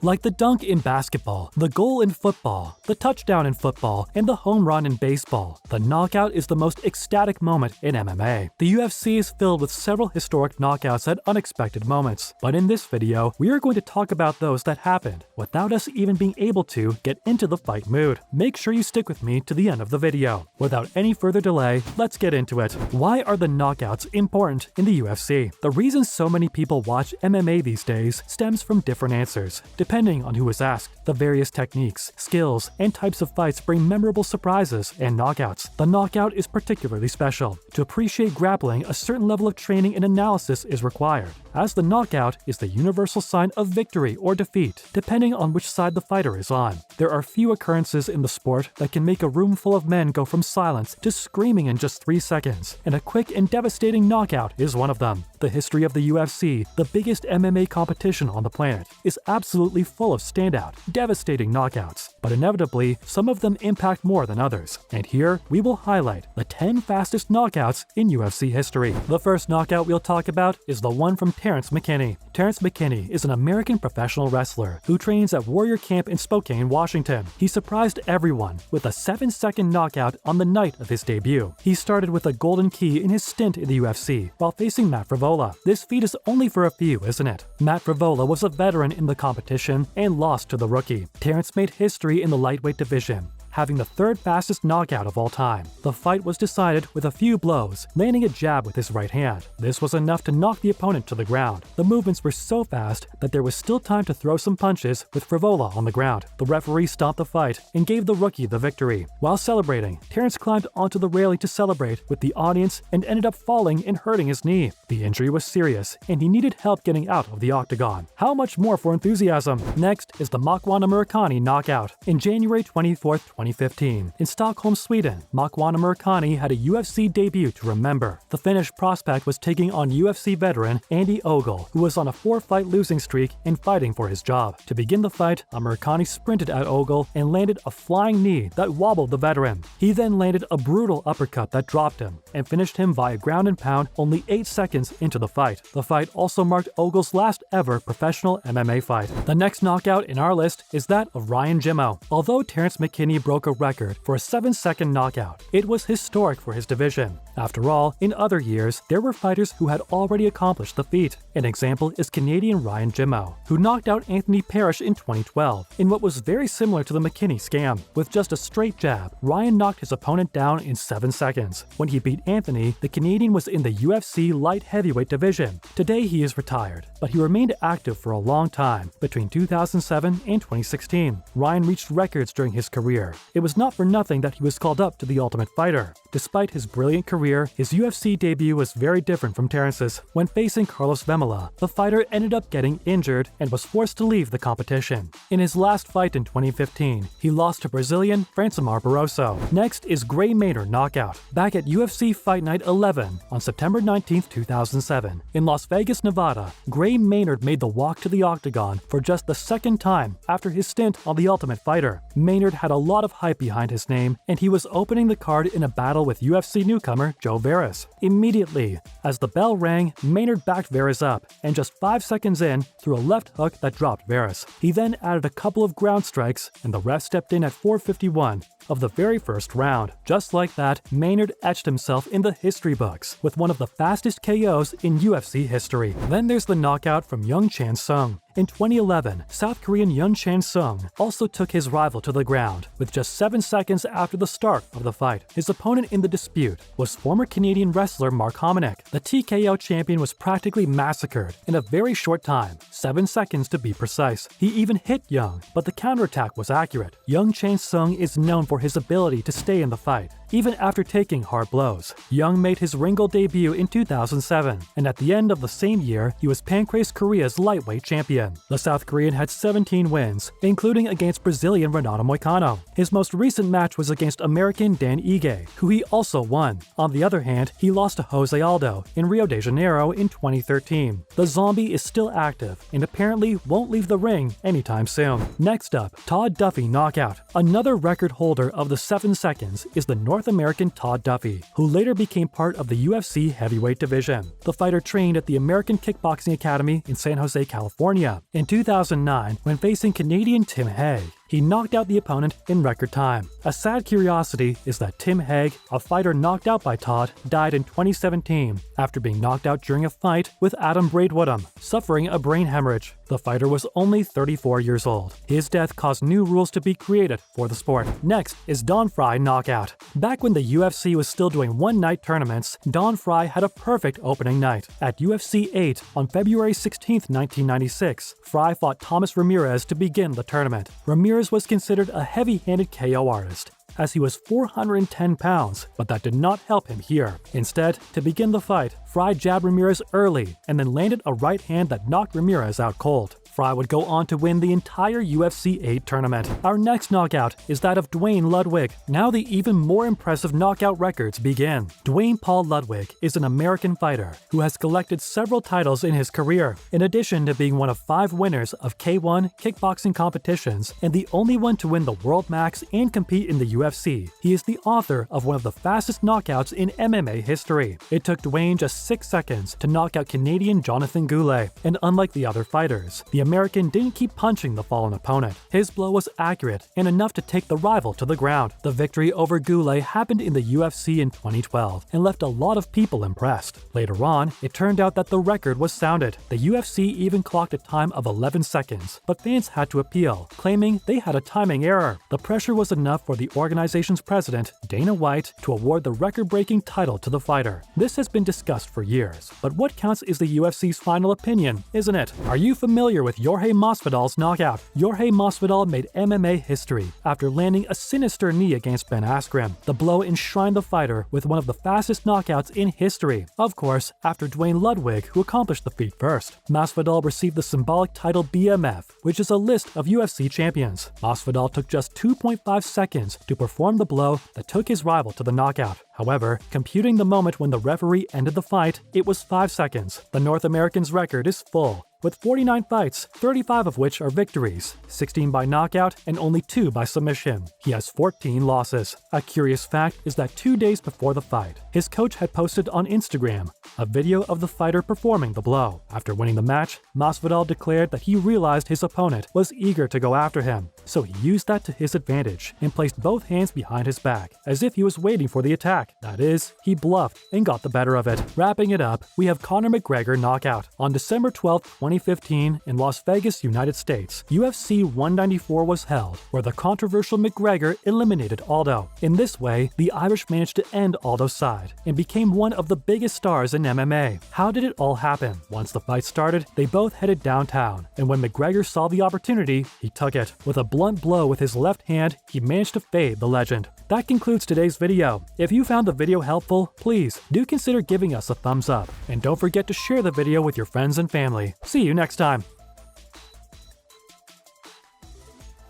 Like the dunk in basketball, the goal in football, the touchdown in football, and the home run in baseball, the knockout is the most ecstatic moment in MMA. The UFC is filled with several historic knockouts at unexpected moments, but in this video, we are going to talk about those that happened without us even being able to get into the fight mood. Make sure you stick with me to the end of the video. Without any further delay, let's get into it. Why are the knockouts important in the UFC? The reason so many people watch MMA these days stems from different answers, depending on who is asked. The various techniques, skills, and types of fights bring memorable surprises and knockouts. The knockout is particularly special. To appreciate grappling, a certain level of training and analysis is required, as the knockout is the universal sign of victory or defeat, depending on which side the fighter is on. There are few occurrences in the sport that can make a room full of men go from silence to screaming in just 3 seconds, and a quick and devastating knockout is one of them. The history of the UFC, the biggest MMA competition on the planet, is absolutely full of standout, devastating knockouts, but inevitably, some of them impact more than others. And here, we will highlight the 10 fastest knockouts in UFC history. The first knockout we'll talk about is the one from Terrence McKinney. Terrence McKinney is an American professional wrestler who trains at Warrior Camp in Spokane, Washington. He surprised everyone with a 7-second knockout on the night of his debut. He started with a golden key in his stint in the UFC while facing Matt Frevola. This feat is only for a few, isn't it? Matt Frevola was a veteran in the competition and lost to the rookie. Terrence made history in the lightweight division, having the third fastest knockout of all time. The fight was decided with a few blows, landing a jab with his right hand. This was enough to knock the opponent to the ground. The movements were so fast that there was still time to throw some punches with Frevola on the ground. The referee stopped the fight and gave the rookie the victory. While celebrating, Terrence climbed onto the railing to celebrate with the audience and ended up falling and hurting his knee. The injury was serious, and he needed help getting out of the octagon. How much more for enthusiasm? Next is the Makwan Murakami knockout. In January 24th, 2015. In Stockholm, Sweden, Makwan Murakami had a UFC debut to remember. The Finnish prospect was taking on UFC veteran Andy Ogle, who was on a 4-fight losing streak and fighting for his job. To begin the fight, Murakami sprinted at Ogle and landed a flying knee that wobbled the veteran. He then landed a brutal uppercut that dropped him and finished him via ground and pound only 8 seconds into the fight. The fight also marked Ogle's last ever professional MMA fight. The next knockout in our list is that of Ryan Jimmo. Although Terrence McKinney broke a record for a 7-second knockout, it was historic for his division. After all, in other years, there were fighters who had already accomplished the feat. An example is Canadian Ryan Jimmo, who knocked out Anthony Parrish in 2012 in what was very similar to the McKinney scam. With just a straight jab, Ryan knocked his opponent down in 7 seconds. When he beat Anthony, the Canadian was in the UFC light heavyweight division. Today he is retired, but he remained active for a long time, between 2007 and 2016. Ryan reached records during his career. It was not for nothing that he was called up to The Ultimate Fighter. Despite his brilliant career, his UFC debut was very different from Terrence's. When facing Carlos Vemola, the fighter ended up getting injured and was forced to leave the competition. In his last fight in 2015, he lost to Brazilian Francimar Barroso. Next is Gray Maynard knockout. Back at UFC Fight Night 11 on September 19, 2007, in Las Vegas, Nevada, Gray Maynard made the walk to the octagon for just the second time after his stint on The Ultimate Fighter. Maynard had a lot of hype behind his name, and he was opening the card in a battle with UFC newcomer Joe Veras. Immediately, as the bell rang, Maynard backed Veras up, and just 5 seconds in, threw a left hook that dropped Veras. He then added a couple of ground strikes, and the ref stepped in at 4:51 of the very first round. Just like that, Maynard etched himself in the history books with one of the fastest KOs in UFC history. Then there's the knockout from Young Chan Sung. In 2011, South Korean Young Chan Sung also took his rival to the ground with just 7 seconds after the start of the fight. His opponent in the dispute was former Canadian wrestler Mark Hominick. The TKO champion was practically massacred in a very short time, 7 seconds to be precise. He even hit Young, but the counterattack was accurate. Young Chan Sung is known for his ability to stay in the fight, even after taking hard blows. Young made his Ringo debut in 2007, and at the end of the same year, he was Pancrase Korea's lightweight champion. The South Korean had 17 wins, including against Brazilian Renato Moicano. His most recent match was against American Dan Ige, who he also won. On the other hand, he lost to Jose Aldo in Rio de Janeiro in 2013. The Zombie is still active and apparently won't leave the ring anytime soon. Next up, Todd Duffy knockout. Another record holder of the 7 seconds is the North North American Todd Duffy, who later became part of the UFC heavyweight division. The fighter trained at the American Kickboxing Academy in San Jose, California. In 2009, when facing Canadian Tim Hague, he knocked out the opponent in record time. A sad curiosity is that Tim Hague, a fighter knocked out by Todd, died in 2017 after being knocked out during a fight with Adam Braidwoodham, suffering a brain hemorrhage. The fighter was only 34 years old. His death caused new rules to be created for the sport. Next is Don Frye knockout. Back when the UFC was still doing one-night tournaments, Don Frye had a perfect opening night. At UFC 8 on February 16, 1996, Frye fought Thomas Ramirez to begin the tournament. Ramirez was considered a heavy-handed KO artist, as he was 410 pounds, but that did not help him here. Instead, to begin the fight, Frye jabbed Ramirez early and then landed a right hand that knocked Ramirez out cold. Frye would go on to win the entire UFC 8 tournament. Our next knockout is that of Duane Ludwig. Now the even more impressive knockout records begin. Duane Paul Ludwig is an American fighter who has collected several titles in his career, in addition to being one of 5 winners of K1 kickboxing competitions and the only one to win the World Max and compete in the UFC. He is the author of one of the fastest knockouts in MMA history. It took Duane just 6 seconds to knock out Canadian Jonathan Goulet, and unlike the other fighters, the American didn't keep punching the fallen opponent. His blow was accurate and enough to take the rival to the ground. The victory over Goulet happened in the UFC in 2012 and left a lot of people impressed. Later on, it turned out that the record was sounded. The UFC even clocked a time of 11 seconds, but fans had to appeal, claiming they had a timing error. The pressure was enough for the organization's president, Dana White, to award the record-breaking title to the fighter. This has been discussed for years, but what counts is the UFC's final opinion, isn't it? Are you familiar with Jorge Masvidal's knockout? Jorge Masvidal made MMA history after landing a sinister knee against Ben Askren. The blow enshrined the fighter with one of the fastest knockouts in history. Of course, after Duane Ludwig, who accomplished the feat first. Masvidal received the symbolic title BMF, which is a list of UFC champions. Masvidal took just 2.5 seconds to perform the blow that took his rival to the knockout. However, computing the moment when the referee ended the fight, it was 5 seconds. The North American's record is full, with 49 fights, 35 of which are victories, 16 by knockout and only 2 by submission. He has 14 losses. A curious fact is that 2 days before the fight, his coach had posted on Instagram a video of the fighter performing the blow. After winning the match, Masvidal declared that he realized his opponent was eager to go after him, so he used that to his advantage and placed both hands behind his back, as if he was waiting for the attack. That is, he bluffed and got the better of it. Wrapping it up, we have Conor McGregor knockout. On December 12, 2015, in Las Vegas, United States, UFC 194 was held, where the controversial McGregor eliminated Aldo. In this way, the Irish managed to end Aldo's side and became one of the biggest stars in MMA. How did it all happen? Once the fight started, they both headed downtown, and when McGregor saw the opportunity, he took it. With a blunt blow with his left hand, he managed to fade the legend. That concludes today's video. If you found the video helpful, please do consider giving us a thumbs up, and don't forget to share the video with your friends and family. See you next time.